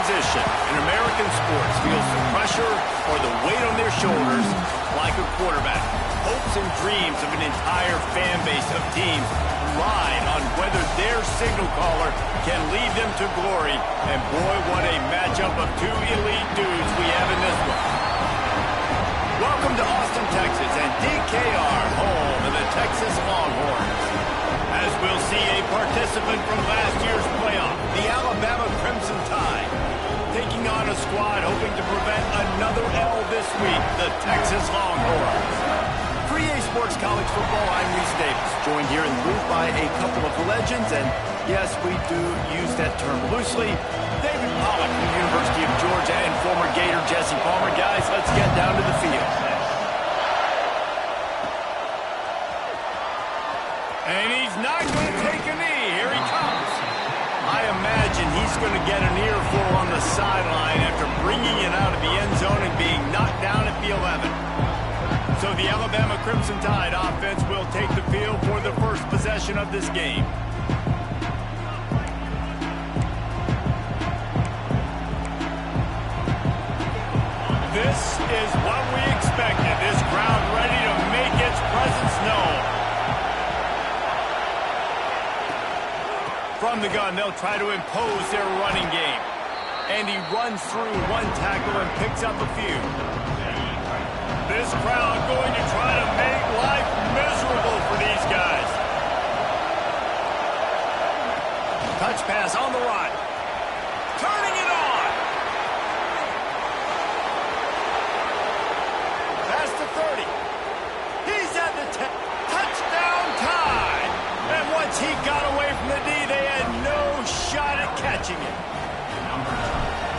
position in American sports feels the pressure or the weight on their shoulders like a quarterback. Hopes and dreams of an entire fan base of teams ride on whether their signal caller can lead them to glory. And boy, what a matchup of two elite dudes we have in this one. Welcome to Austin, Texas, and DKR, home of the Texas Longhorns. As we'll see a participant from last year's playoff, the Alabama Crimson Tide, taking on a squad hoping to prevent another L this week, the Texas Longhorns. For EA Sports College Football, I'm Reese Davis, joined here in the booth by a couple of legends, and yes, we do use that term loosely. David Pollack from the University of Georgia and former Gator Jesse Palmer. Guys, let's get down to the field. And he's not going to take a knee. Here he comes. I imagine he's going to get an earful on the sideline after bringing it out of the end zone and being knocked down at the 11. So the Alabama Crimson Tide offense will take the field for the first possession of this game. This is what we expected. This crowd ready to make its presence known. From the gun, they'll try to impose their running game. And he runs through one tackle and picks up a few. This crowd going to try to make life miserable for these guys. Touch pass on the run. Turning it on. Past the 30. He's at the 10. Touchdown time. And once he got away from the D, they had no shot at catching it.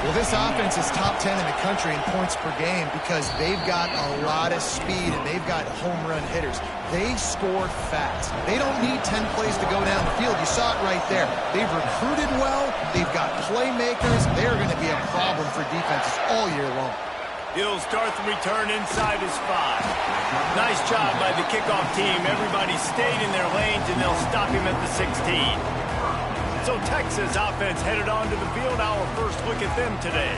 Well, this offense is top 10 in the country in points per game because they've got a lot of speed and they've got home run hitters. They score fast. They don't need 10 plays to go down the field. You saw it right there. They've recruited well. They've got playmakers. They're going to be a problem for defenses all year long. He'll start the return inside his 5. Nice job by the kickoff team. Everybody stayed in their lanes, and they'll stop him at the 16. So Texas offense headed onto the field. Our first look at them today.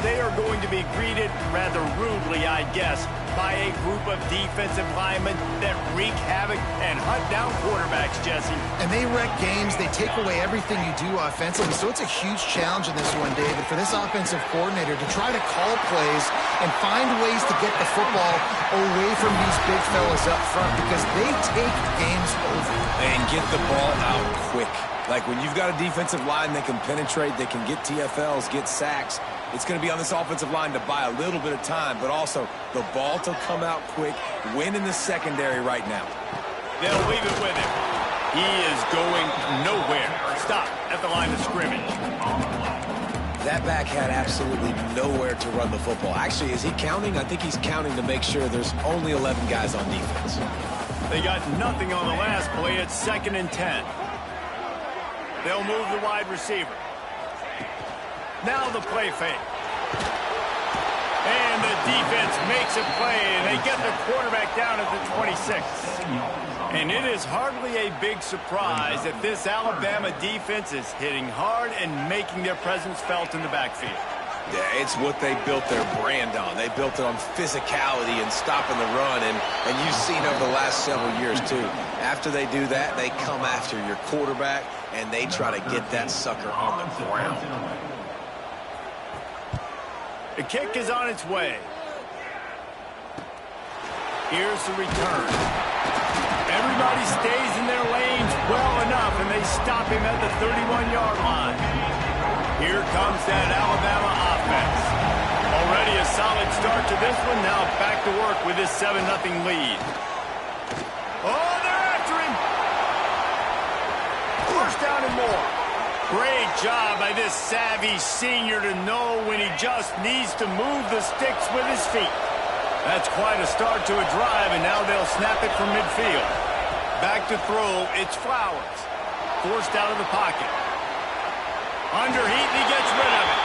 They are going to be greeted rather rudely, I guess, by a group of defensive linemen that wreak havoc and hunt down quarterbacks, Jesse. And they wreck games. They take away everything you do offensively. So it's a huge challenge in this one, David, for this offensive coordinator to try to call plays and find ways to get the football away from these big fellas up front because they take games over. And get the ball out quick. Like when you've got a defensive line that can penetrate, they can get TFLs, get sacks, it's going to be on this offensive line to buy a little bit of time, but also the ball to come out quick, win in the secondary right now. They'll leave it with him. He is going nowhere. Stop at the line of scrimmage. That back had absolutely nowhere to run the football. Actually, is he counting? I think he's counting to make sure there's only 11 guys on defense. They got nothing on the last play. It's 2nd and 10. They'll move the wide receiver. Now the play fake. And the defense makes a play, and they get their quarterback down at the 26. And it is hardly a big surprise that this Alabama defense is hitting hard and making their presence felt in the backfield. Yeah, it's what they built their brand on. They built it on physicality and stopping the run, and you've seen over the last several years, too. After they do that, they come after your quarterback, and they try to get that sucker on the ground. The kick is on its way. Here's the return. Everybody stays in their lanes well enough, and they stop him at the 31-yard line. Here comes that Alabama offense. Already a solid start to this one. Now back to work with this 7-0 lead. Oh, they're after him. First down and more. Great job by this savvy senior to know when he just needs to move the sticks with his feet. That's quite a start to a drive, and now they'll snap it from midfield. Back to throw, it's Flowers. Forced out of the pocket. Under heat, and he gets rid of it.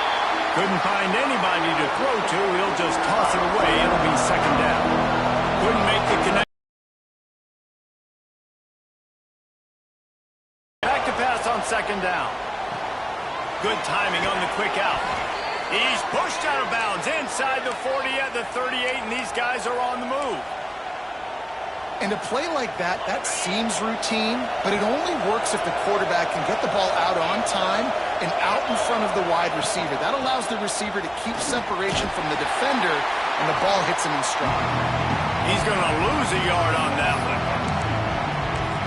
Couldn't find anybody to throw to. He'll just toss it away. It'll be 2nd down. Couldn't make the connection. Back to pass on 2nd down. Good timing on the quick out. He's pushed out of bounds inside the 40 at the 38, and these guys are on the move. And a play like that, that seems routine, but it only works if the quarterback can get the ball out on time and out in front of the wide receiver. That allows the receiver to keep separation from the defender, and the ball hits him in stride. He's going to lose a yard on that one.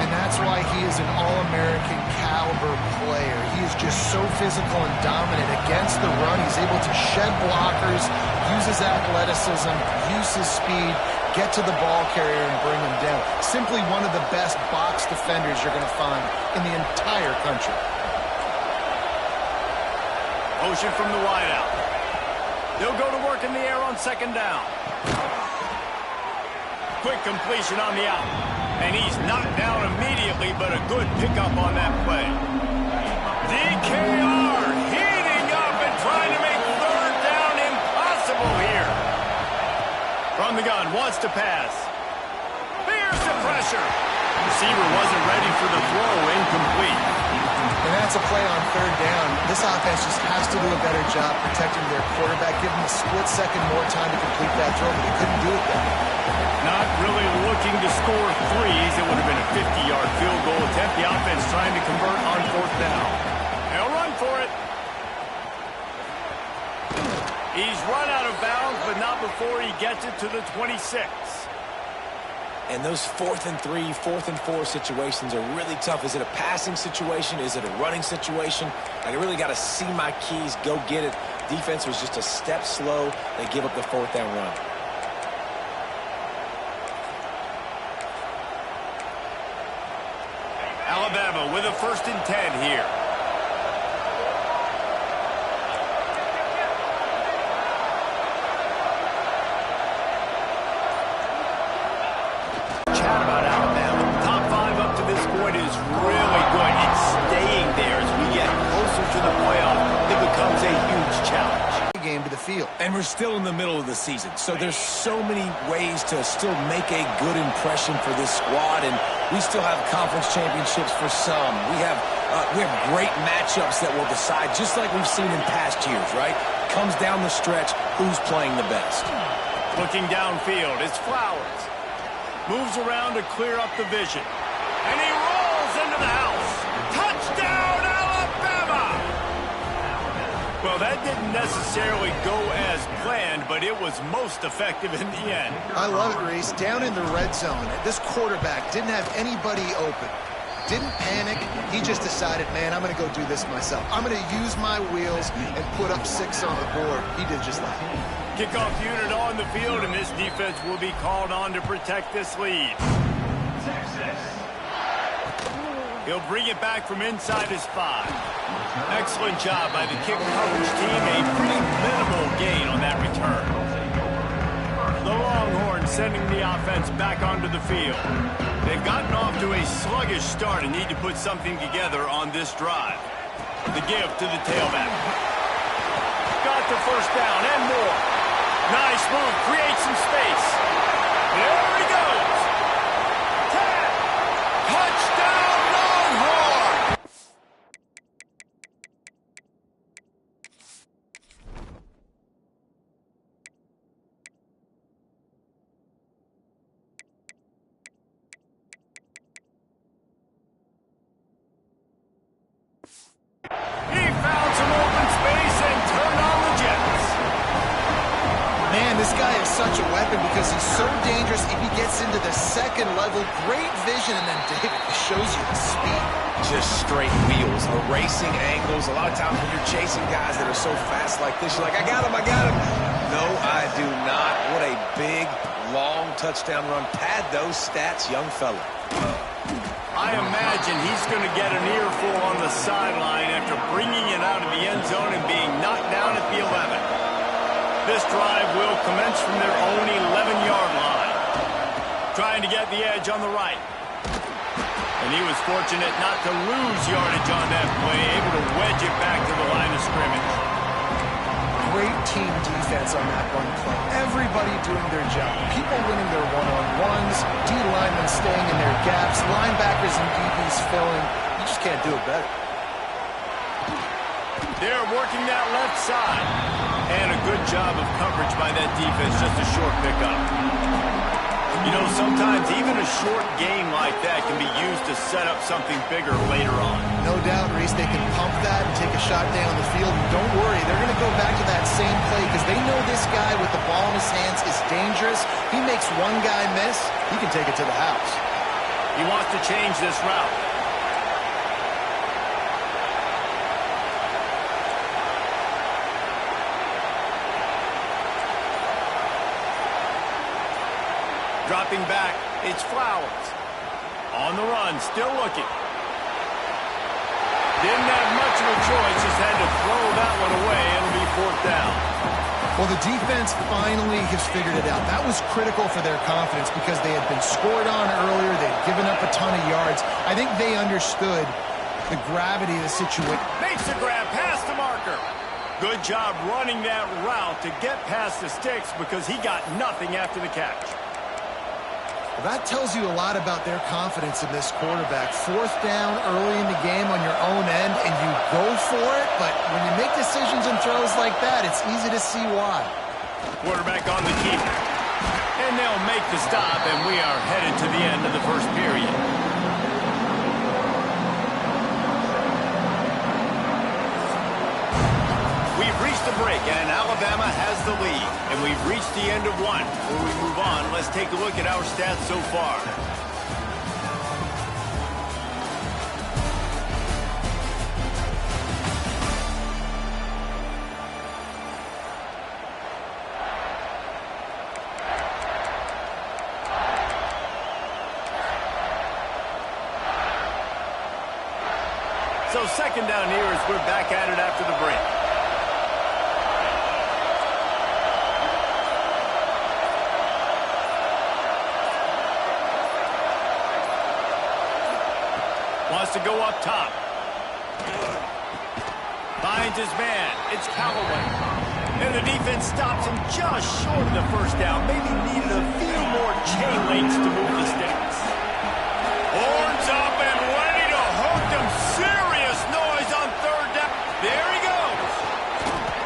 And that's why he is an All-American caliber player. He is just so physical and dominant against the run. He's able to shed blockers, use his athleticism, use his speed, get to the ball carrier and bring him down. Simply one of the best box defenders you're going to find in the entire country. Motion from the wideout. They'll go to work in the air on second down. Quick completion on the out. And he's knocked down immediately, but a good pickup on that play. DKR heating up and trying to make third down impossible here. From the gun, wants to pass. Fears the pressure. Receiver wasn't ready for the throw, incomplete. And that's a play on third down. This offense just has to do a better job protecting their quarterback, give him a split second more time to complete that throw, but he couldn't do it then. Not really looking to score threes. It would have been a 50-yard field goal attempt. The offense trying to convert on fourth down. They'll run for it. He's run out of bounds, but not before he gets it to the 26. And those 4th and 3, 4th and 4 situations are really tough. Is it a passing situation? Is it a running situation? I really got to see my keys, go get it. Defense was just a step slow. They give up the 4th down run. Alabama with a 1st and 10 here. Chat about Alabama. Top 5 up to this point is really good. It's staying there as we get closer to the playoff. It becomes a huge challenge. Game to the field. And we're still in the middle of the season, so there's so many ways to still make a good impression for this squad, and we still have conference championships for some. We have great matchups that will decide, just like we've seen in past years, right? Comes down the stretch, who's playing the best. Looking downfield, it's Flowers. Moves around to clear up the vision. And he rolls into the house. Touchdown, Alabama! Well, that didn't necessarily go as planned, but it was most effective in the end. I love it, Reese. Down in the red zone, this quarterback didn't have anybody open. Didn't panic. He just decided, man, I'm going to go do this myself. I'm going to use my wheels and put up 6 on the board. He did just that. Kickoff unit on the field, and this defense will be called on to protect this lead. He'll bring it back from inside his 5. Excellent job by the kick coverage team. A pretty minimal gain on that return. The Longhorns sending the offense back onto the field. They've gotten off to a sluggish start and need to put something together on this drive. The give to the tailback. Got the 1st down and more. Nice move, creates some space. There he goes. 10. Touchdown, Longhorn! He found some open space and turned on the Jets. Man, this guy is such a weapon because he's so dangerous if he gets into the second level. Great vision, and then David shows you the speed. Just straight wheels, erasing angles. A lot of times when you're chasing guys that are so fast like this, you're like, I got him, I got him. No, I do not. What a big, long touchdown run. Pad those stats, young fella. I imagine he's going to get an earful on the sideline after bringing it out of the end zone and being knocked down at the 11. This drive will commence from their own 11-yard line. Trying to get the edge on the right. And he was fortunate not to lose yardage on that play, able to wedge it back to the line of scrimmage. Great team defense on that run play. Everybody doing their job. People winning their one-on-ones, D linemen staying in their gaps, linebackers and DBs filling. You just can't do it better. They're working that left side. And a good job of coverage by that defense, just a short pickup. You know, sometimes even a short game like that can be used to set up something bigger later on. No doubt, Reese, they can pump that and take a shot down the field. And don't worry, they're going to go back to that same play because they know this guy with the ball in his hands is dangerous. He makes one guy miss, he can take it to the house. He wants to change this route. Dropping back, it's Flowers. On the run, still looking. Didn't have much of a choice, just had to throw that one away. It'll be fourth down. Well, the defense finally has figured it out. That was critical for their confidence because they had been scored on earlier. They had given up a ton of yards. I think they understood the gravity of the situation. Makes the grab past the marker. Good job running that route to get past the sticks because he got nothing after the catch. That tells you a lot about their confidence in this quarterback. Fourth down early in the game on your own end, and you go for it, but when you make decisions and throws like that, it's easy to see why. Quarterback on the keeper. And they'll make the stop, and we are headed to the end of the first period. We've reached the break, and Alabama has the lead. And we've reached the end of one. Before we move on, let's take a look at our stats so far. So second down here as we're back at it after the break. Wants to go up top. Finds his man. It's Callaway. And the defense stops him just short of the first down. Maybe needed a few more chain links to move the sticks. Horns up and ready to hook them. Serious noise on third down. There he goes.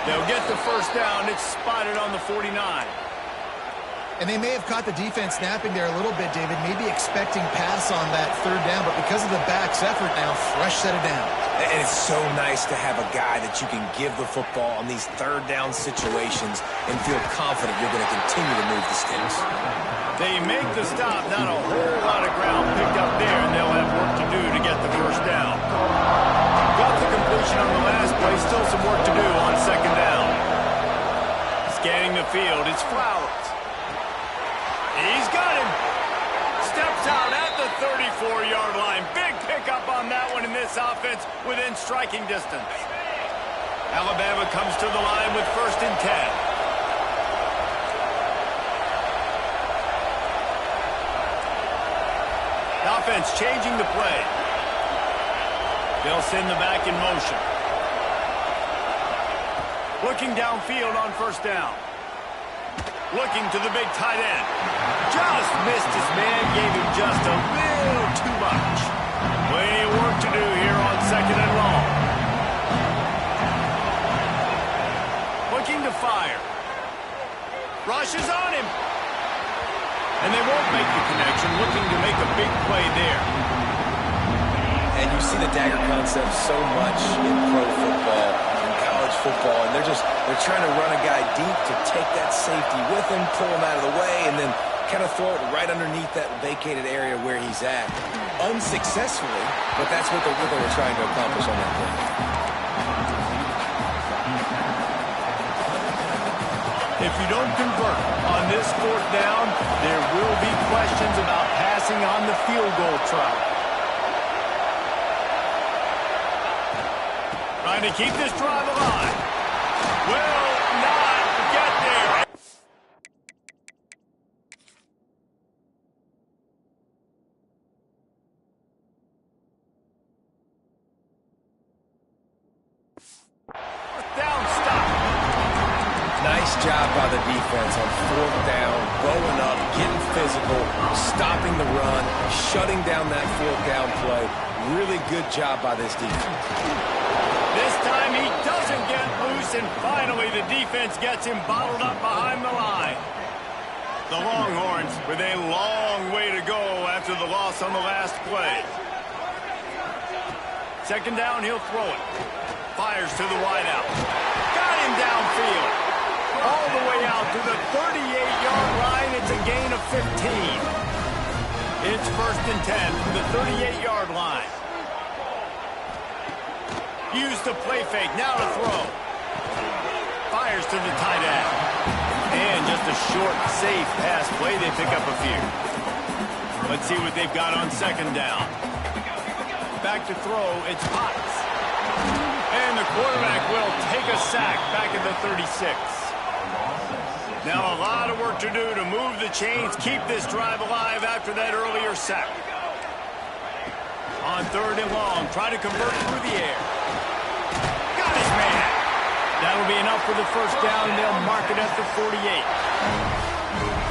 They'll get the first down. It's spotted on the 49. And they may have caught the defense snapping there a little bit, David, maybe expecting pass on that third down, but because of the back's effort now, fresh set of down. And it's so nice to have a guy that you can give the football on these third down situations and feel confident you're going to continue to move the sticks. They make the stop, not a whole lot of ground picked up there, and they'll have work to do to get the first down. Got the completion on the last play, still some work to do on second down. Scanning the field, it's Flowers. He's got him. Steps out at the 34-yard line. Big pickup on that one in this offense within striking distance. Alabama comes to the line with 1st and 10. The offense changing the play. They'll send the back in motion. Looking downfield on 1st down. Looking to the big tight end. Just missed his man, gave him just a little too much. Plenty of work to do here on 2nd and long. Looking to fire. Rushes on him. And they won't make the connection, looking to make a big play there. And you see the dagger concept so much in pro football, in college football, and they're trying to run a guy deep to take that safety with him, pull him out of the way, and then kind of throw it right underneath that vacated area where he's at. Unsuccessfully, but that's what they were trying to accomplish on that play. If you don't convert on this 4th down, there will be questions about passing on the field goal try. Trying to keep this drive alive. Will not get there. Down stop. Nice job by the defense on 4th down, bowing up, getting physical, stopping the run, shutting down that 4th down play. Really good job by this defense. This time he doesn't get loose, and finally the defense gets him bottled up behind the line. The Longhorns with a long way to go after the loss on the last play. Second down, he'll throw it. Fires to the wideout. Got him downfield. All the way out to the 38-yard line. It's a gain of 15. It's 1st and 10 from the 38-yard line. Use the play fake. Now to throw. Fires to the tight end. And just a short, safe pass play. They pick up a few. Let's see what they've got on second down. Back to throw. It's Potts. And the quarterback will take a sack back at the 36. Now a lot of work to do to move the chains, keep this drive alive after that earlier sack. On 3rd and long, try to convert through the air. Got his man. That'll be enough for the first down, and they'll mark it at the 48.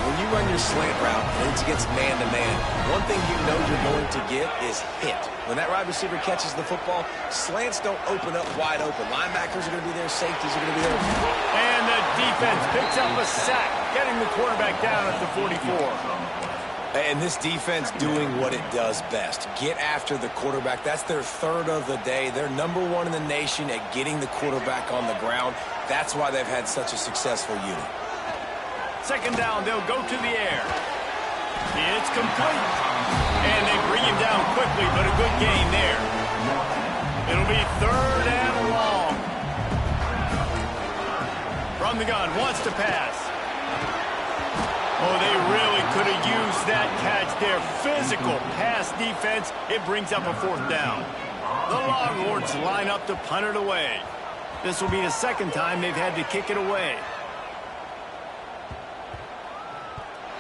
When you run your slant route and it's against man-to-man, one thing you know you're going to get is hit. When that wide receiver catches the football, slants don't open up wide open. Linebackers are going to be there. Safeties are going to be there. And the defense picks up a sack, getting the quarterback down at the 44. And this defense doing what it does best. Get after the quarterback. That's their 3rd of the day. They're #1 in the nation at getting the quarterback on the ground. That's why they've had such a successful unit. Second down, they'll go to the air. It's complete. And they bring him down quickly, but a good gain there. It'll be 3rd and long. From the gun, wants to pass. Oh, they really could have used that catch there. Physical pass defense. It brings up a 4th down. The Longhorns line up to punt it away. This will be the 2nd time they've had to kick it away.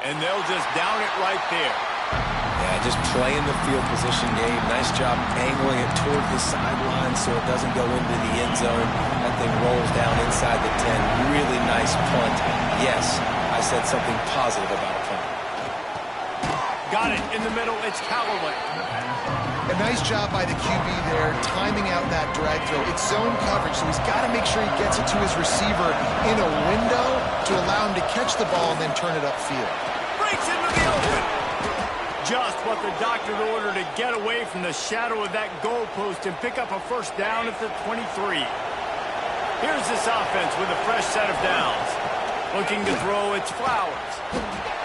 And they'll just down it right there. Yeah, just playing the field position game. Nice job angling it toward the sideline so it doesn't go into the end zone. That thing rolls down inside the 10. Really nice punt. Yes, I said something positive about a punt. Got it in the middle. It's Callaway. A nice job by the QB there, timing out that drag throw. It's zone coverage, so he's got to make sure he gets it to his receiver in a window to allow him to catch the ball and then turn it upfield. Breaks into the open. Just what the doctor ordered to get away from the shadow of that goalpost and pick up a first down at the 23. Here's this offense with a fresh set of downs. Looking to throw, it's Flowers.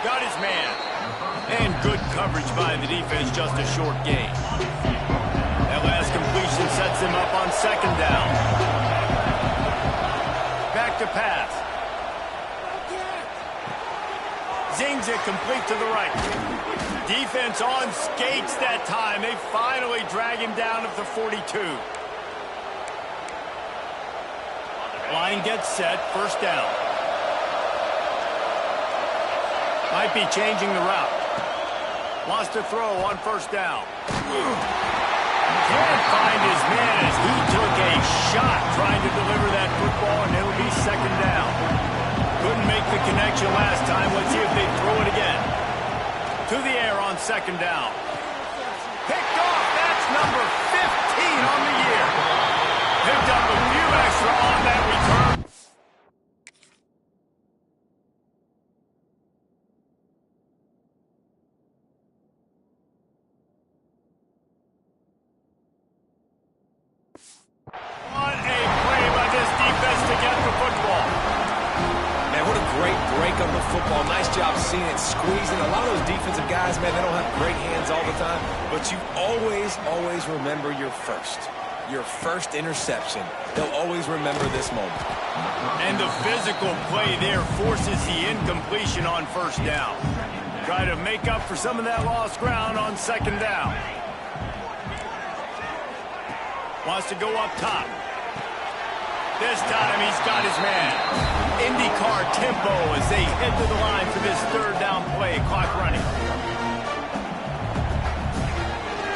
Got his man. And good coverage by the defense, just a short gain. That last completion sets them up on second down. Back to pass. Zings it complete to the right. Defense on skates that time. They finally drag him down at the 42. Line gets set, first down. Might be changing the route. Wants to throw on first down. Can't find his man as he took a shot trying to deliver that football, and it'll be second down. Couldn't make the connection last time. Let's see if they throw it again. To the air on second down. Picked off. That's number 15 on the year. Picked up a few extra on that return. What a play by this defense to get the football. Man, what a great break on the football. Nice job seeing it, squeezing. A lot of those defensive guys, man, they don't have great hands all the time, but you always remember your first interception. They'll always remember this moment. And the physical play there forces the incompletion on first down. Try to make up for some of that lost ground on second down. Wants to go up top. This time he's got his man. IndyCar tempo as they head to the line for this third down play. Clock running.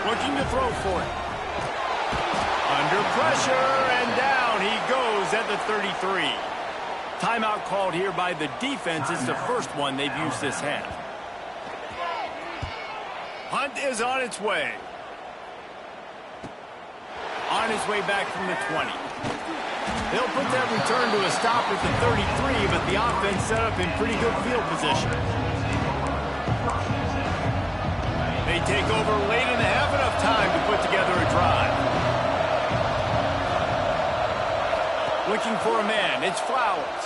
Looking to throw for it. Under pressure, and down he goes at the 33. Timeout called here by the defense. It's the first one they've used this half. Hunt is on its way. On his way back from the 20. They'll put that return to a stop at the 33, but the offense set up in pretty good field position. They take over late in the half, enough time to put together a drive. Looking for a man, it's Flowers.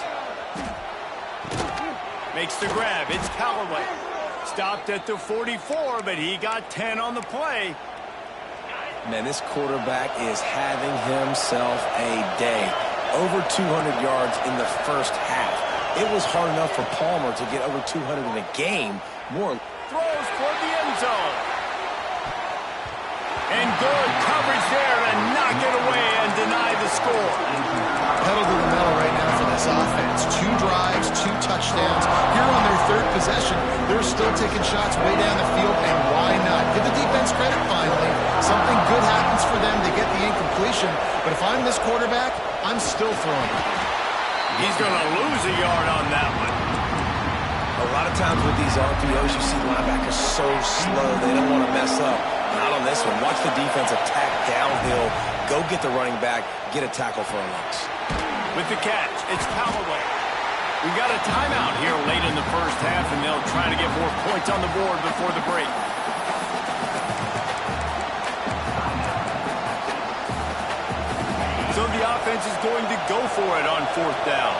Makes the grab, it's Callaway. Stopped at the 44, but he got 10 on the play. Man, this quarterback is having himself a day. Over 200 yards in the first half. It was hard enough for Palmer to get over 200 in a game. More throws for the end zone. And good coverage there to knock it away and deny the score. Pedal to the metal right now for this offense. 2 drives, 2 touchdowns. Here on their 3rd possession, they're still taking shots way down the field, and why not? Give the defense credit finally. Something good happens for them. They get the incompletion. But if I'm this quarterback, I'm still throwing it. He's going to lose a yard on that one. A lot of times with these RPOs, you see linebackers so slow, they don't want to mess up. Not on this one. Watch the defense attack downhill, go get the running back, get a tackle for a loss. With the catch, it's Callaway. We got a timeout here late in the first half, and they'll try to get more points on the board before the break. So the offense is going to go for it on 4th down.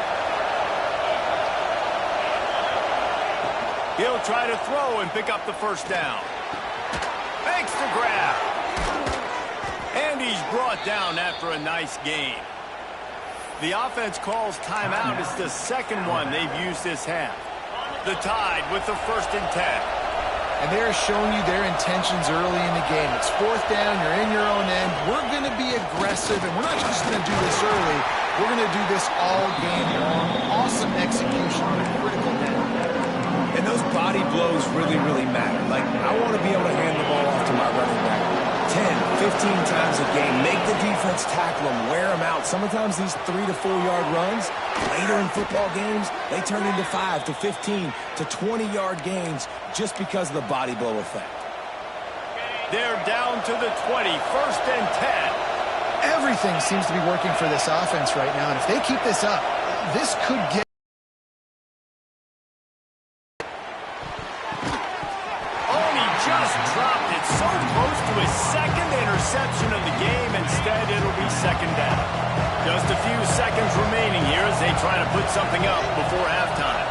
He'll try to throw and pick up the first down. Makes the grab. And he's brought down after a nice gain. The offense calls timeout. It's the 2nd one they've used this half. The Tide with the 1st and 10. And they're showing you their intentions early in the game. It's 4th down. You're in your own end. We're going to be aggressive, and we're not just going to do this early. We're going to do this all game long. Awesome execution on a critical net. And those body blows really, really matter. Like, I want to be able to hand the ball off to my running back 10, 15 times a game. Make the defense tackle them, wear them out. Sometimes these 3 to 4 yard runs, later in football games, they turn into 5 to 15 to 20 yard gains just because of the body blow effect. They're down to the 20, 1st and 10. Everything seems to be working for this offense right now, and if they keep this up, this could get... Just dropped it so close to his 2nd interception of the game. Instead, it'll be 2nd down. Just a few seconds remaining here as they try to put something up before halftime.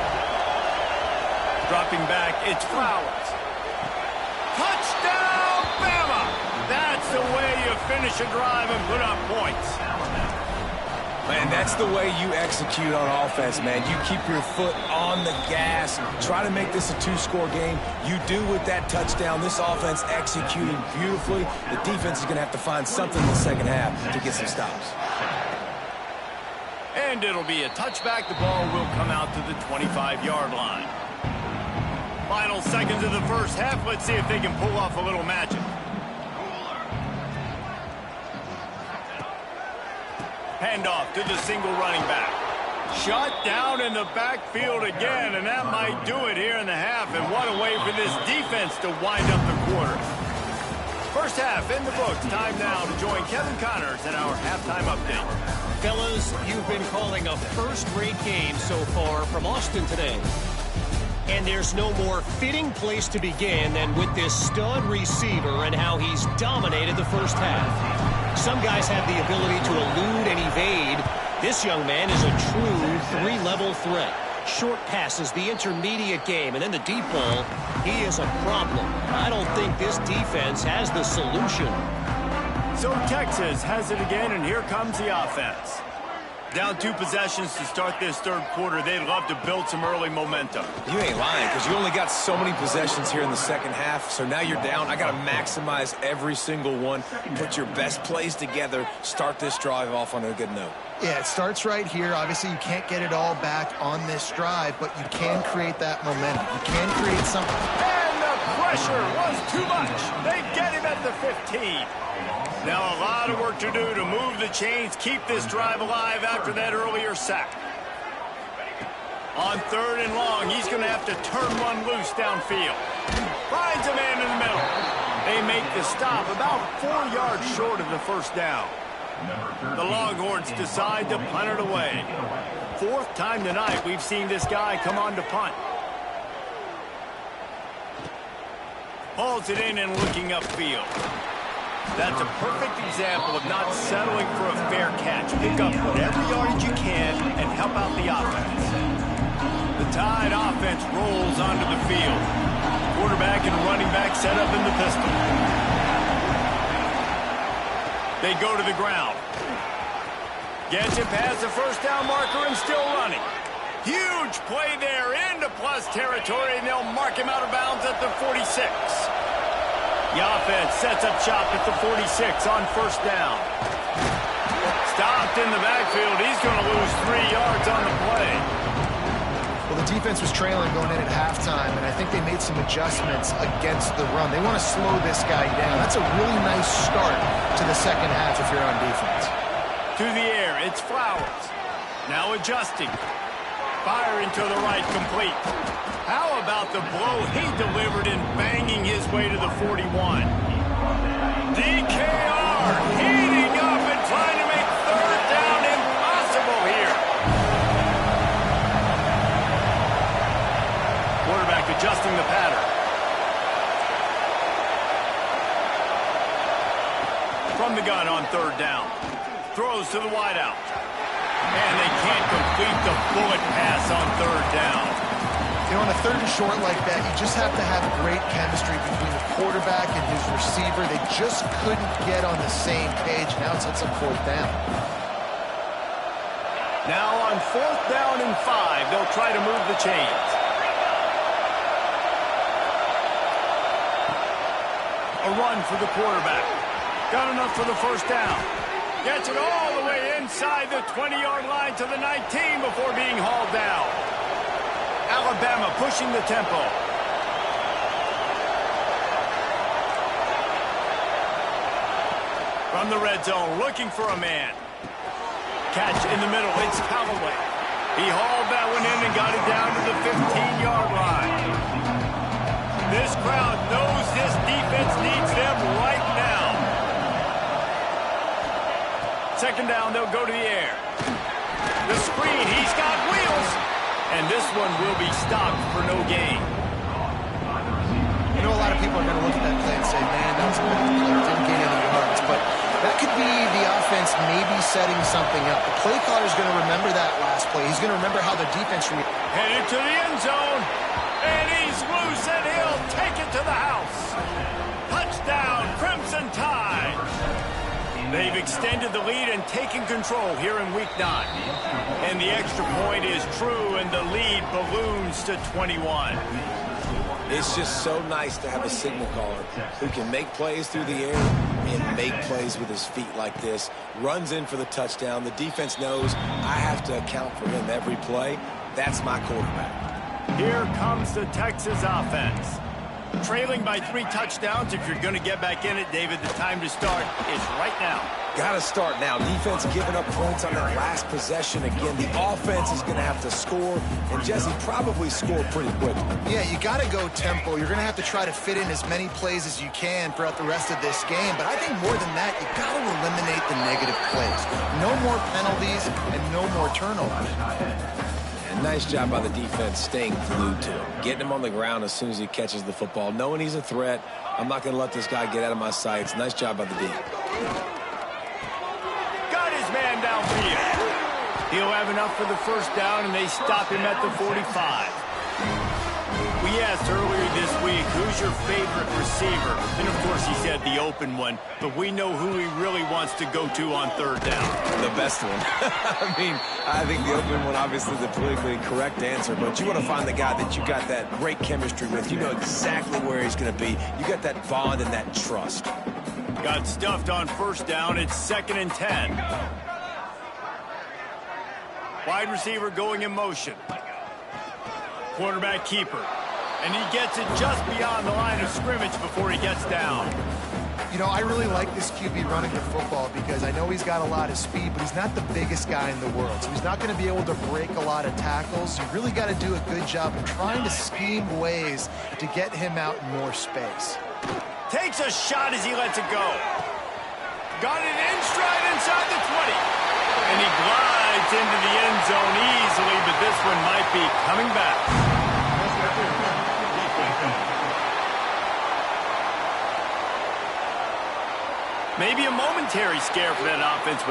Dropping back, it's Flowers. Touchdown, Bama! That's the way you finish a drive and put up points. Man, that's the way you execute on offense, man. You keep your foot on the gas. Try to make this a 2-score game. You do with that touchdown. This offense executing beautifully. The defense is going to have to find something in the 2nd half to get some stops. And it'll be a touchback. The ball will come out to the 25-yard line. Final seconds of the first half. Let's see if they can pull off a little magic. Handoff to the single running back. Shut down in the backfield again, and that might do it here in the half. And what a way for this defense to wind up the quarter. First half in the books. Time now to join Kevin Connors in our halftime update. Fellas, you've been calling a first-rate game so far from Austin today. And there's no more fitting place to begin than with this stud receiver and how he's dominated the first half. Some guys have the ability to elude and evade. This young man is a true 3-level threat. Short passes, the intermediate game, and then the deep ball. He is a problem. I don't think this defense has the solution. So Texas has it again, and here comes the offense. Down 2 possessions to start this 3rd quarter. They'd love to build some early momentum. You ain't lying, because you only got so many possessions here in the 2nd half, so now you're down. I got to maximize every single one, put your best plays together, start this drive off on a good note. Yeah, it starts right here. Obviously, you can't get it all back on this drive, but you can create that momentum. You can create something. And the pressure was too much. They get him at the 15. Now a lot of work to do to move the chains, keep this drive alive after that earlier sack. On 3rd and long, he's going to have to turn one loose downfield. Finds a man in the middle. They make the stop about 4 yards short of the first down. The Longhorns decide to punt it away. Fourth time tonight we've seen this guy come on to punt. Hauls it in and looking upfield. That's a perfect example of not settling for a fair catch. Pick up whatever yardage you can and help out the offense. The Tide offense rolls onto the field. Quarterback and running back set up in the pistol. They go to the ground. Gets it past the first down marker and still running. Huge play there into plus territory, and they'll mark him out of bounds at the 46. The offense sets up shop at the 46 on first down. Stopped in the backfield. He's going to lose 3 yards on the play. Well, the defense was trailing going in at halftime, and I think they made some adjustments against the run. They want to slow this guy down. That's a really nice start to the second half if you're on defense. To the air, it's Flowers. Now adjusting. Firing to the right, complete. How about the blow he delivered in banging his way to the 41? DKR heating up and trying to make third down impossible here. Quarterback adjusting the pattern. From the gun on third down. Throws to the wideout. And they can't complete the bullet pass on third down. You know, on a third and short like that, you just have to have great chemistry between the quarterback and his receiver. They just couldn't get on the same page. Now it sets up fourth down. Now on fourth down and 5, they'll try to move the chains. A run for the quarterback. Got enough for the first down. Gets it all the way inside the 20-yard line to the 19 before being hauled down. Alabama pushing the tempo. From the red zone, looking for a man. Catch in the middle, it's Callaway. He hauled that one in and got it down to the 15-yard line. This crowd knows this defense needs them right now. Second down, they'll go to the air. The screen, he's got wheels. And this one will be stopped for no gain. You know, a lot of people are going to look at that play and say, man, that was a bad play. Didn't gain any yards. But that could be the offense maybe setting something up. The play caller's going to remember that last play. He's going to remember how the defense headed to the end zone. And he's loose, and he'll take it to the house. Touchdown, Crimson Tide. They've extended the lead and taken control here in Week 9. And the extra point is true, and the lead balloons to 21. It's just so nice to have a signal caller who can make plays through the air and make plays with his feet like this. Runs in for the touchdown. The defense knows I have to account for him every play. That's my quarterback. Here comes the Texas offense. Trailing by 3 touchdowns. If you're going to get back in it, David, the time to start is right now. Got to start now. Defense giving up points on that last possession. Again, the offense is going to have to score, and Jesse probably scored pretty quick. Yeah, you got to go tempo. You're going to have to try to fit in as many plays as you can throughout the rest of this game. But I think more than that, you got to eliminate the negative plays. No more penalties and no more turnovers. And nice job by the defense staying glued to him. Getting him on the ground as soon as he catches the football. Knowing he's a threat, I'm not going to let this guy get out of my sights. Nice job by the D. Man downfield. He'll have enough for the first down, and they stop him at the 45. We asked earlier this week, who's your favorite receiver? And, of course, he said the open one, but we know who he really wants to go to on third down. The best one. I think the open one, obviously the politically correct answer, but you want to find the guy that you got that great chemistry with. You know exactly where he's going to be. You got that bond and that trust. Got stuffed on first down. It's 2nd and 10. Wide receiver going in motion. Quarterback keeper. And he gets it just beyond the line of scrimmage before he gets down. You know, I really like this QB running the football because I know he's got a lot of speed, but he's not the biggest guy in the world. So he's not going to be able to break a lot of tackles. You really got to do a good job of trying to scheme ways to get him out in more space. Takes a shot as he lets it go. Got it in stride inside the 20. And he glides into the end zone easily, but this one might be coming back. Maybe a momentary scare for that offense.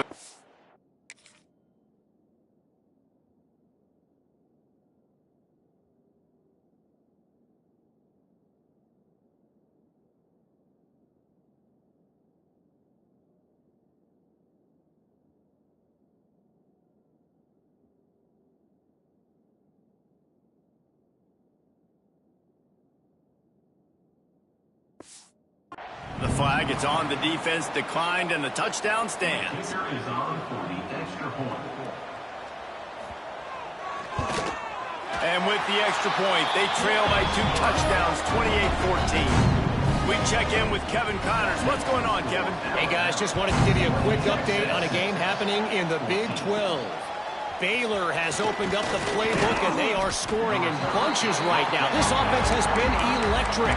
The flag is on, the defense declined, and the touchdown stands. Kicker is on for the extra point. And with the extra point, they trail by 2 touchdowns, 28-14. We check in with Kevin Connors. What's going on, Kevin? Hey, guys, just wanted to give you a quick update on a game happening in the Big 12. Baylor has opened up the playbook, and they are scoring in bunches right now. This offense has been electric.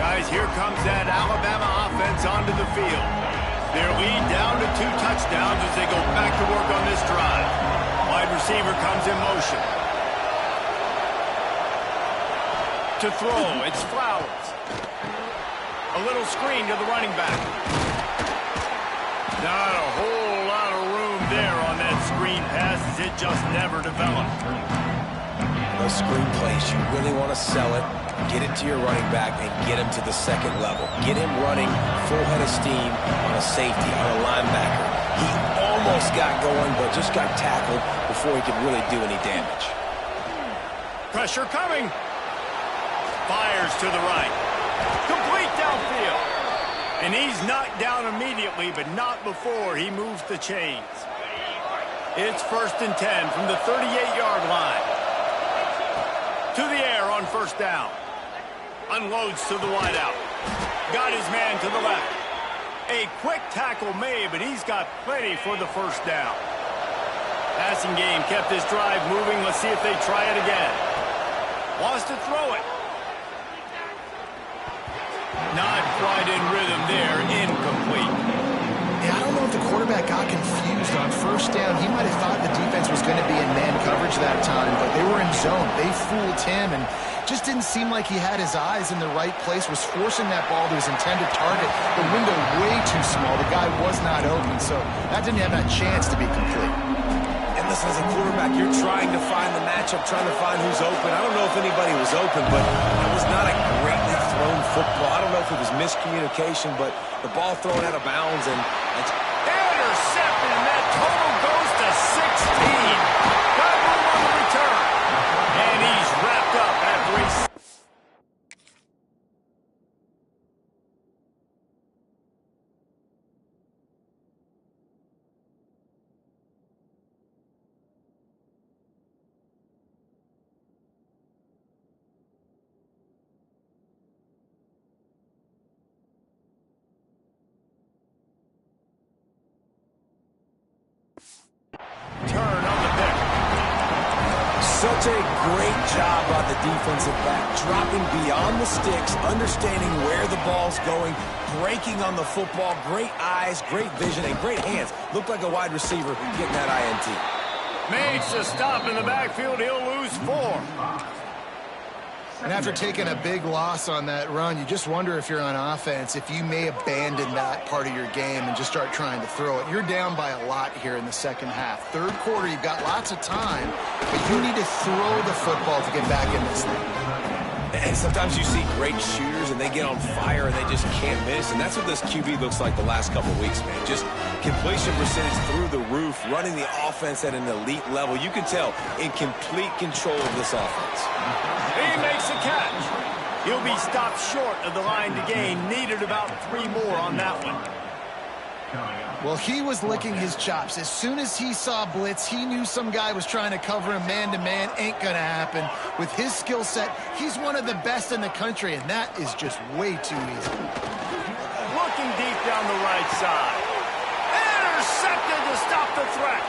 Guys, here comes that Alabama offense onto the field. Their lead down to 2 touchdowns as they go back to work on this drive. Wide receiver comes in motion. To throw, it's Flowers. A little screen to the running back. Not a whole lot of room there on that screen pass as it just never developed. Those screen plays, you really want to sell it. Get it to your running back and get him to the second level. Get him running full head of steam on a safety, on a linebacker. He almost got going, but just got tackled before he could really do any damage. Pressure coming. Fires to the right. Complete downfield. And he's knocked down immediately, but not before he moves the chains. It's 1st and 10 from the 38-yard line. To the air on 1st down. Unloads to the wideout. Got his man to the left. A quick tackle made, but he's got plenty for the 1st down. Passing game kept this drive moving. Let's see if they try it again. Wants to throw it. Not quite in rhythm there. Incomplete. Yeah, I don't know if the quarterback got confused on 1st down. He might have thought the defense was going to be in man coverage that time, but they were in zone. They fooled him and just didn't seem like he had his eyes in the right place, was forcing that ball to his intended target. The window way too small. The guy was not open, so that didn't have that chance to be complete. And listen, as a quarterback, you're trying to find the matchup, trying to find who's open. I don't know if anybody was open, but it was not a greatly thrown football. I don't know if it was miscommunication, but the ball thrown out of bounds, and it's intercepted, and that total goes to 16. Got room on the return. And he's wrapped up after he... Turn on the pick. such a great job by the defensive back, dropping beyond the sticks, understanding where the ball's going, breaking on the football. Great eyes, great vision, and great hands. Looked like a wide receiver getting that INT. Makes a stop in the backfield. He'll lose 4. And after taking a big loss on that run, you just wonder if you're on offense, if you may abandon that part of your game and just start trying to throw it. You're down by a lot here in the 2nd half. 3rd quarter, you've got lots of time, but you need to throw the football to get back in this thing. And sometimes you see great shooters, and they get on fire, and they just can't miss. And that's what this QB looks like the last couple of weeks, man. Just completion percentage through the roof, running the offense at an elite level. You can tell in complete control of this offense. He makes a catch. He'll be stopped short of the line to gain. Needed about 3 more on that one. Well, he was licking his chops. As soon as he saw blitz, he knew some guy was trying to cover him man-to-man. Ain't going to happen. With his skill set, he's one of the best in the country, and that is just way too easy. Looking deep down the right side. Intercepted to stop the threat.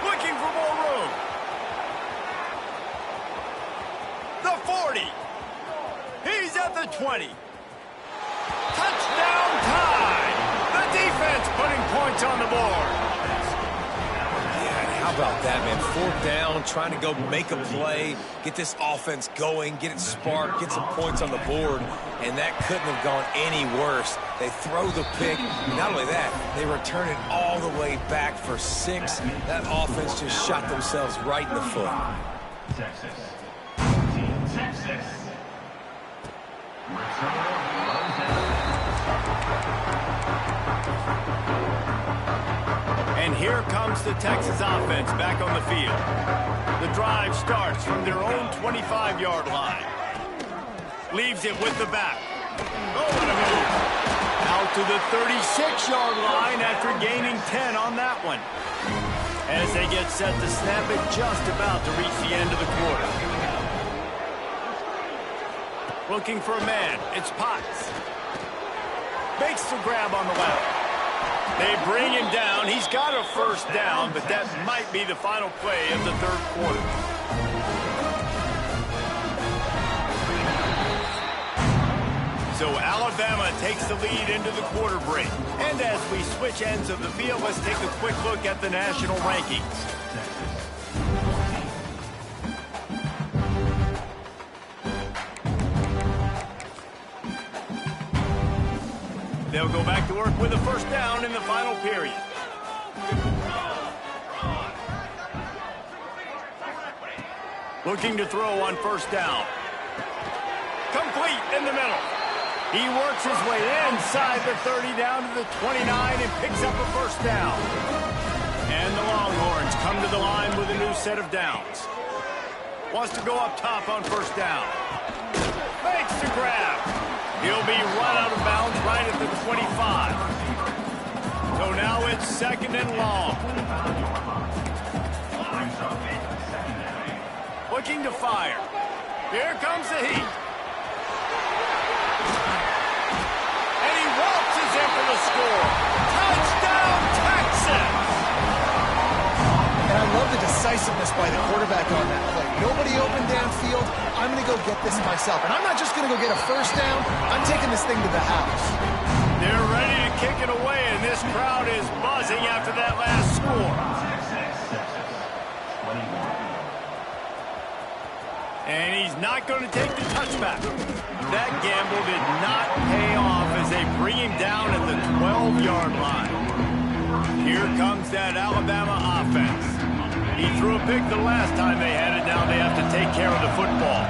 Looking for more room. The 40. He's at the 20. Touchdown tie! The defense putting points on the board. Yeah, how about that, man? 4th down, trying to go make a play, get this offense going, get it sparked, get some points on the board, and that couldn't have gone any worse. They throw the pick. Not only that, they return it all the way back for 6. That offense just shot themselves right in the foot. Texas. Team Texas. And here comes the Texas offense back on the field. The drive starts from their own 25-yard line. Leaves it with the back. Oh, what a move. Out to the 36-yard line after gaining 10 on that one. As they get set to snap it, just about to reach the end of the quarter. Looking for a man. It's Potts. Makes the grab on the left. They bring him down. He's got a 1st down, but that might be the final play of the 3rd quarter. So Alabama takes the lead into the quarter break. And as we switch ends of the field, let's take a quick look at the national rankings. They'll go back to work with a 1st down in the final period. Looking to throw on 1st down. Complete in the middle. He works his way inside the 30 down to the 29 and picks up a 1st down. And the Longhorns come to the line with a new set of downs. Wants to go up top on 1st down. Makes the grab. He'll be run out of bounds right at the 25. So now it's 2nd and long. Looking to fire. Here comes the heat. And he waltzes in for the score. Touchdown, Texas! And I love the decisiveness by the quarterback on that play. Nobody open downfield. I'm going to go get this myself. And I'm not just going to go get a 1st down. I'm taking this thing to the house. They're ready to kick it away, and this crowd is buzzing after that last score. And he's not going to take the touchback. That gamble did not pay off as they bring him down at the 12-yard line. Here comes that Alabama offense. He threw a pick the last time they had it. Now they have to take care of the football.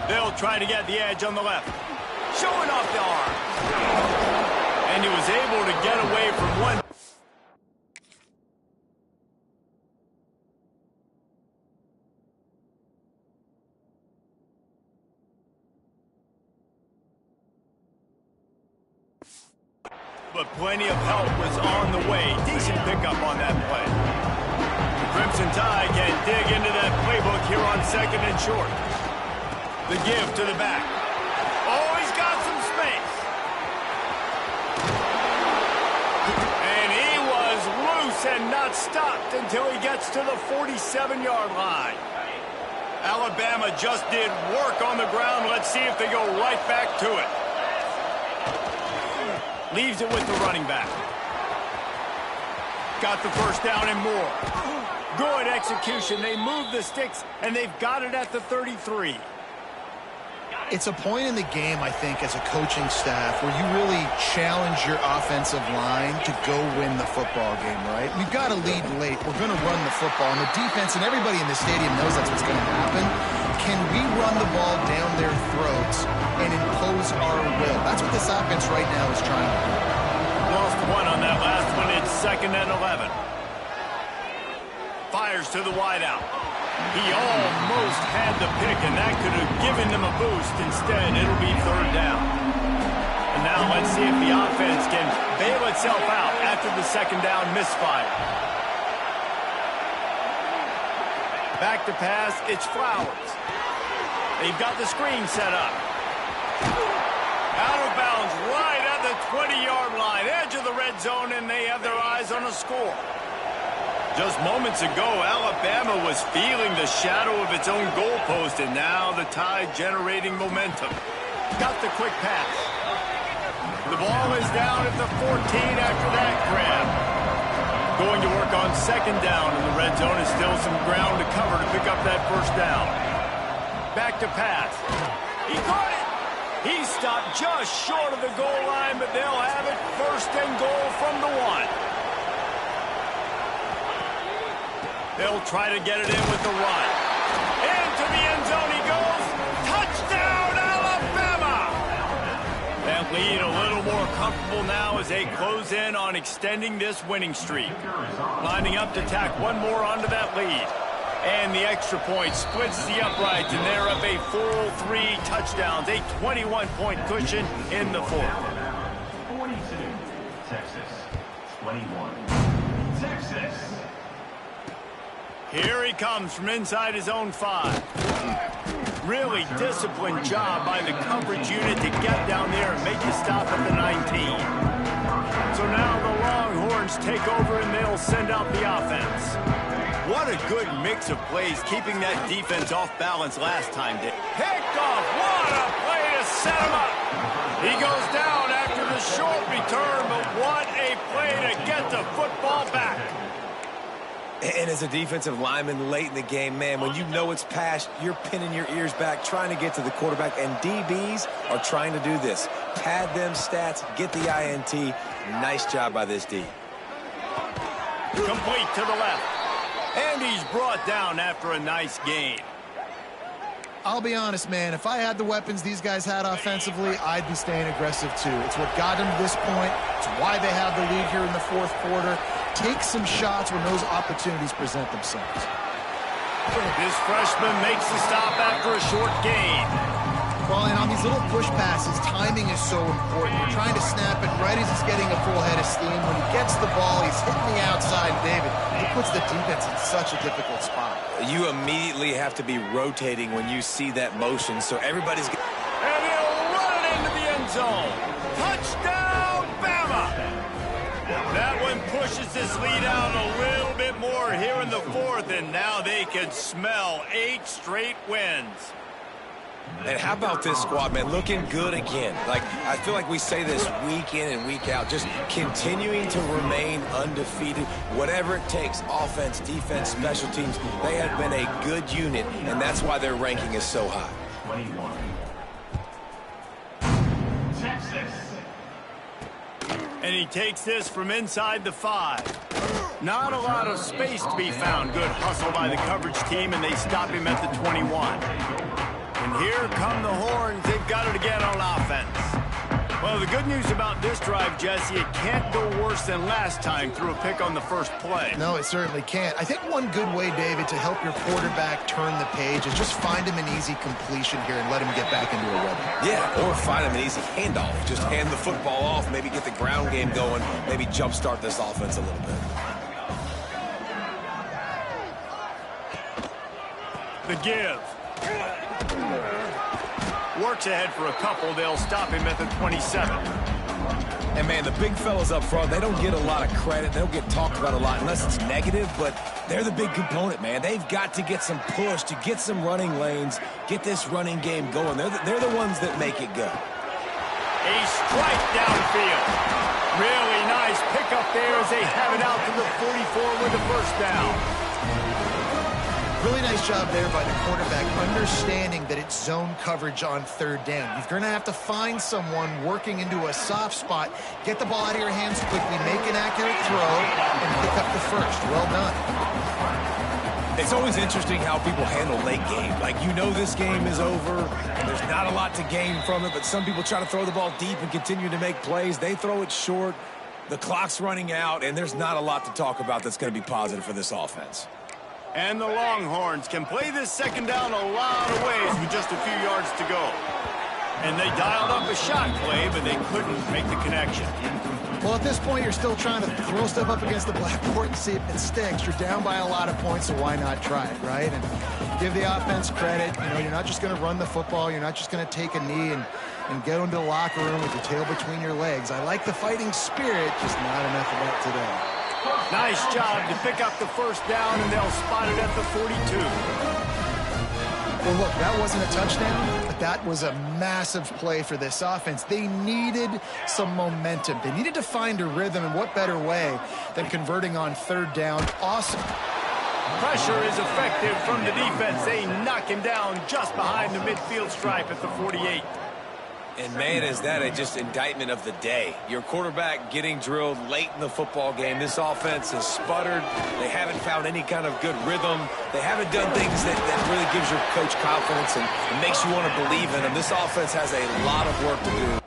They'll try to get the edge on the left. Showing off the arm. And he was able to get away from one. But plenty of help was on the way. Decent pickup on that play. The Crimson Tide can dig into that playbook here on 2nd and short. The give to the back. Oh, he's got some space. And he was loose and not stopped until he gets to the 47-yard line. Alabama just did work on the ground. Let's see if they go right back to it. Leaves it with the running back. Got the 1st down and more. Good execution. They move the sticks, and they've got it at the 33. It's a point in the game, I think, as a coaching staff where you really challenge your offensive line to go win the football game, right? We've got to lead late. We're going to run the football. And the defense and everybody in the stadium knows that's what's going to happen. Can we run the ball down their throats and impose our will? That's what this offense right now is trying to do. Lost one on that last one. It's 2nd and 11. Fires to the wideout. He almost had the pick, and that could have given them a boost. Instead, it'll be 3rd down. And now let's see if the offense can bail itself out after the 2nd down misfire. Back to pass, it's Flowers. They've got the screen set up. Out of bounds right at the 20-yard line, edge of the red zone, and they have their eyes on a score. Just moments ago, Alabama was feeling the shadow of its own goalpost, and now the Tide generating momentum. Got the quick pass. The ball is down at the 14 after that grab. Going to work on second down in the red zone, and still some ground to cover to pick up that first down. Back to pass. He caught it. He stopped just short of the goal line, but they'll have it first and goal from the 1. They'll try to get it in with the run. Into the end zone he goes. Touchdown, Alabama! That lead a little more comfortable now as they close in on extending this winning streak. Lining up to tack one more onto that lead. And the extra point splits the uprights, and they're up a full 3 touchdowns. A 21-point cushion in the fourth. 42, Texas. 21, Texas. Here he comes from inside his own 5. Really disciplined job by the coverage unit to get down there and make a stop at the 19. So now the Longhorns take over and they'll send out the offense. What a good mix of plays, keeping that defense off balance last time. Picked off. What a play to set him up. He goes down after the short return, but what a play to get the football back. And as a defensive lineman late in the game, man, when you know it's past, you're pinning your ears back, trying to get to the quarterback, and DBs are trying to do this. Pad them stats, get the INT. Nice job by this D. Complete to the left. And he's brought down after a nice gain. I'll be honest, man, if I had the weapons these guys had offensively, I'd be staying aggressive too. It's what got them to this point. It's why they have the lead here in the fourth quarter. Take some shots when those opportunities present themselves. This freshman makes the stop after a short gain. Well, and on these little push passes, timing is so important. You're trying to snap it right as he's getting a full head of steam. When he gets the ball, he's hitting the outside, David. It puts the defense in such a difficult spot. You immediately have to be rotating when you see that motion, so everybody's... And he'll run it into the end zone. Touchdown, Bama! That one pushes this lead out a little bit more here in the fourth, and now they can smell 8 straight wins. And how about this squad, man? Looking good again. Like, I feel like we say this week in and week out, just continuing to remain undefeated. Whatever it takes, offense, defense, special teams, they have been a good unit, and that's why their ranking is so high. 21, Texas. And he takes this from inside the 5. Not a lot of space to be found. Good hustle by the coverage team, and they stop him at the 21. And here come the Horns. They've got it again on offense. Well, the good news about this drive, Jesse, it can't go worse than last time through a pick on the first play. No, it certainly can't. I think one good way, David, to help your quarterback turn the page is just find him an easy completion here and let him get back into a rhythm. Yeah, or find him an easy handoff. Just hand the football off, maybe get the ground game going, maybe jumpstart this offense a little bit. The give. Works ahead for a couple. They'll stop him at the 27. And, man, the big fellas up front, they don't get a lot of credit. They don't get talked about a lot unless it's negative, but they're the big component, man. They've got to get some push, to get some running lanes, get this running game going. They're the ones that make it go. A strike downfield. Really nice pickup there as they have it out to the 44 with the first down. Really nice job there by the quarterback, understanding that it's zone coverage on third down. You're going to have to find someone working into a soft spot, get the ball out of your hands quickly, make an accurate throw, and pick up the first. Well done. It's always interesting how people handle late game. Like, you know this game is over. There's not a lot to gain from it, but some people try to throw the ball deep and continue to make plays. They throw it short. The clock's running out, and there's not a lot to talk about that's going to be positive for this offense. And the Longhorns can play this second down a lot of ways with just a few yards to go. And they dialed up a shot play, but they couldn't make the connection. Well, at this point, you're still trying to throw stuff up against the blackboard and see if it sticks. You're down by a lot of points, so why not try it, right? And give the offense credit. You know, you're not just going to run the football. You're not just going to take a knee and get into the locker room with your tail between your legs. I like the fighting spirit, just not enough of that today. Nice job to pick up the first down, and they'll spot it at the 42. Well, look, that wasn't a touchdown, but that was a massive play for this offense. They needed some momentum. They needed to find a rhythm, and what better way than converting on third down. Awesome. Pressure is effective from the defense. They knock him down just behind the midfield stripe at the 48. And, man, is that just indictment of the day. Your quarterback getting drilled late in the football game. This offense has sputtered. They haven't found any kind of good rhythm. They haven't done things that really gives your coach confidence and makes you want to believe in them. This offense has a lot of work to do.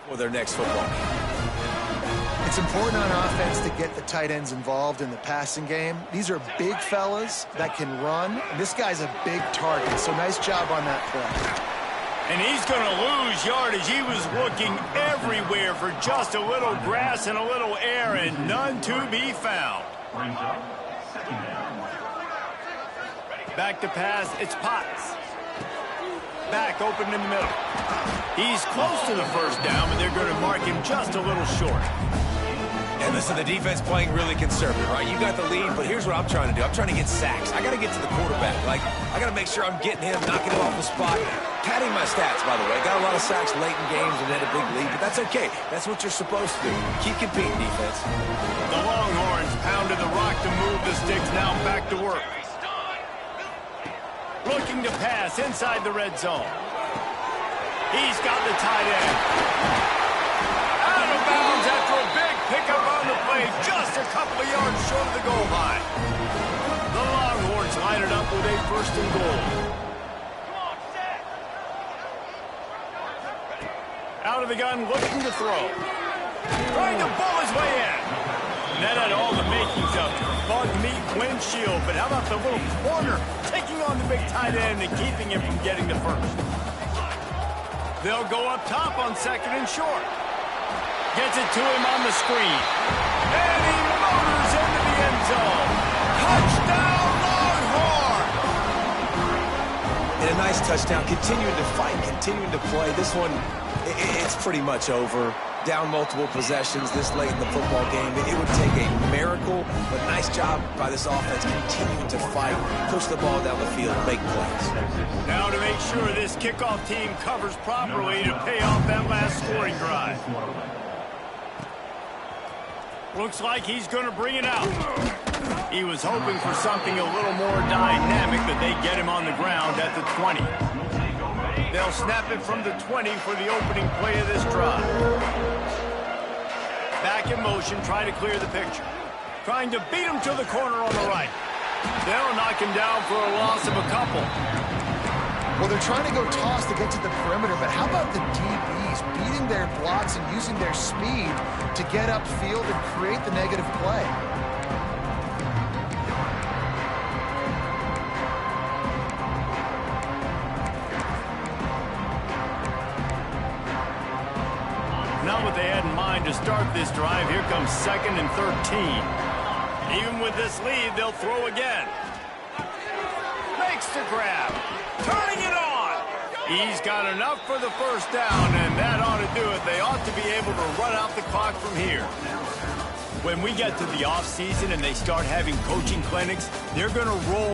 For their next football game. It's important on offense to get the tight ends involved in the passing game. These are big fellas that can run. This guy's a big target, so nice job on that play. And he's going to lose yardage. He was looking everywhere for just a little grass and a little air, and none to be found. Brings up second down. Back to pass, it's Potts. Back open in the middle. He's close to the first down, but they're going to mark him just a little short. And listen, the defense playing really conservative, right? You got the lead, but here's what I'm trying to do. I'm trying to get sacks. I got to get to the quarterback. I got to make sure I'm getting him, knocking him off the spot. Padding my stats, by the way. Got a lot of sacks late in games and then a big lead, but that's okay. That's what you're supposed to do. Keep competing, defense. The Longhorns pounded the rock to move the sticks. Now back to work. Looking to pass inside the red zone. He's got the tight end. Out of bounds after a big pickup on the play, just a couple of yards short of the goal line. The Longhorns line it up with a first and goal. Out of the gun, looking to throw. Trying to pull his way in. And that had all the makings of bug meat windshield, but how about the little corner taking on the big tight end and keeping him from getting the first? They'll go up top on second and short. Gets it to him on the screen. And he motors into the end zone. Touchdown, Longhorn! And a nice touchdown. Continuing to fight, continuing to play. This one, it's pretty much over. Down multiple possessions this late in the football game. It would take a miracle, but nice job by this offense continuing to fight, push the ball down the field, make plays. Now to make sure this kickoff team covers properly to pay off that last scoring drive. Looks like he's going to bring it out. He was hoping for something a little more dynamic, but they get him on the ground at the 20. They'll snap it from the 20 for the opening play of this drive. Back in motion, try to clear the picture. Trying to beat him to the corner on the right. They'll knock him down for a loss of a couple. Well, they're trying to go toss to get to the perimeter, but how about the DBs beating their blocks and using their speed to get upfield and create the negative play? Not what they had in mind to start this drive. Here comes second and 13. Even with this lead, they'll throw again. Makes the grab. Turning it on. He's got enough for the first down, and that ought to do it. They ought to be able to run out the clock from here. When we get to the offseason and they start having coaching clinics, they're going to roll